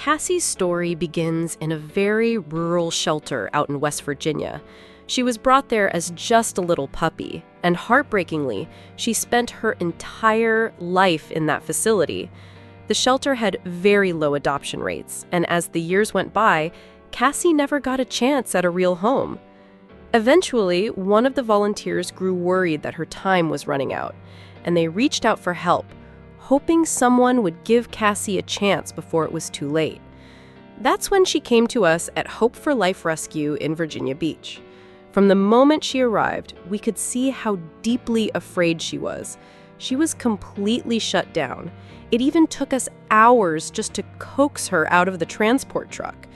Cassie's story begins in a very rural shelter out in West Virginia. She was brought there as just a little puppy, and heartbreakingly, she spent her entire life in that facility. The shelter had very low adoption rates, and as the years went by, Cassie never got a chance at a real home. Eventually, one of the volunteers grew worried that her time was running out, and they reached out for help, hoping someone would give Cassie a chance before it was too late. That's when she came to us at Hope for Life Rescue in Virginia Beach. From the moment she arrived, we could see how deeply afraid she was. She was completely shut down. It even took us hours just to coax her out of the transport truck.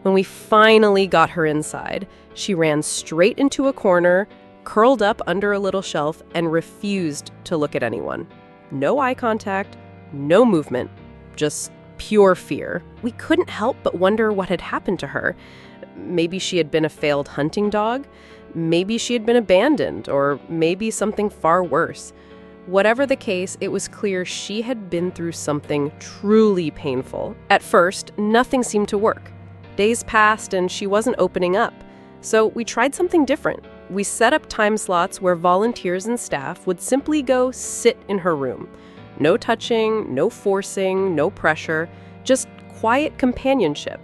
When we finally got her inside, she ran straight into a corner, curled up under a little shelf, and refused to look at anyone. No eye contact, no movement, just pure fear. We couldn't help but wonder what had happened to her. Maybe she had been a failed hunting dog, maybe she had been abandoned, or maybe something far worse. Whatever the case, it was clear she had been through something truly painful. At first, nothing seemed to work. Days passed and she wasn't opening up. So we tried something different. We set up time slots where volunteers and staff would simply go sit in her room. No touching, no forcing, no pressure, just quiet companionship.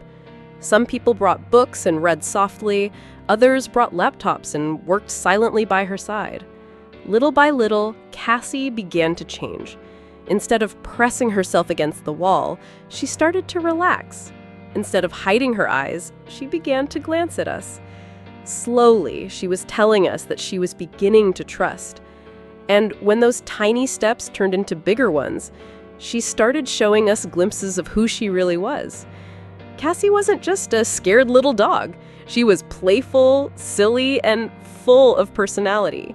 Some people brought books and read softly, others brought laptops and worked silently by her side. Little by little, Cassie began to change. Instead of pressing herself against the wall, she started to relax. Instead of hiding her eyes, she began to glance at us. Slowly, she was telling us that she was beginning to trust. And when those tiny steps turned into bigger ones, she started showing us glimpses of who she really was. Cassie wasn't just a scared little dog. She was playful, silly, and full of personality.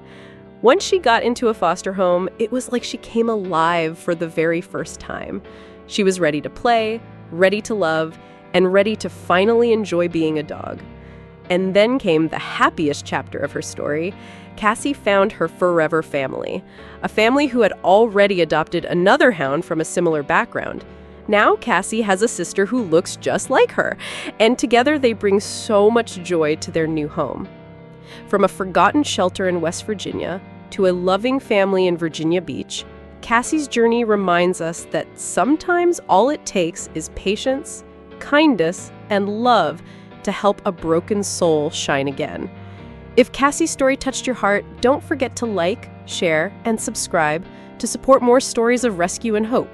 Once she got into a foster home, it was like she came alive for the very first time. She was ready to play, ready to love, and ready to finally enjoy being a dog. And then came the happiest chapter of her story. Cassie found her forever family, a family who had already adopted another hound from a similar background. Now Cassie has a sister who looks just like her, and together they bring so much joy to their new home. From a forgotten shelter in West Virginia to a loving family in Virginia Beach, Cassie's journey reminds us that sometimes all it takes is patience, kindness, and love to help a broken soul shine again. If Cassie's story touched your heart, don't forget to like, share, and subscribe to support more stories of rescue and hope.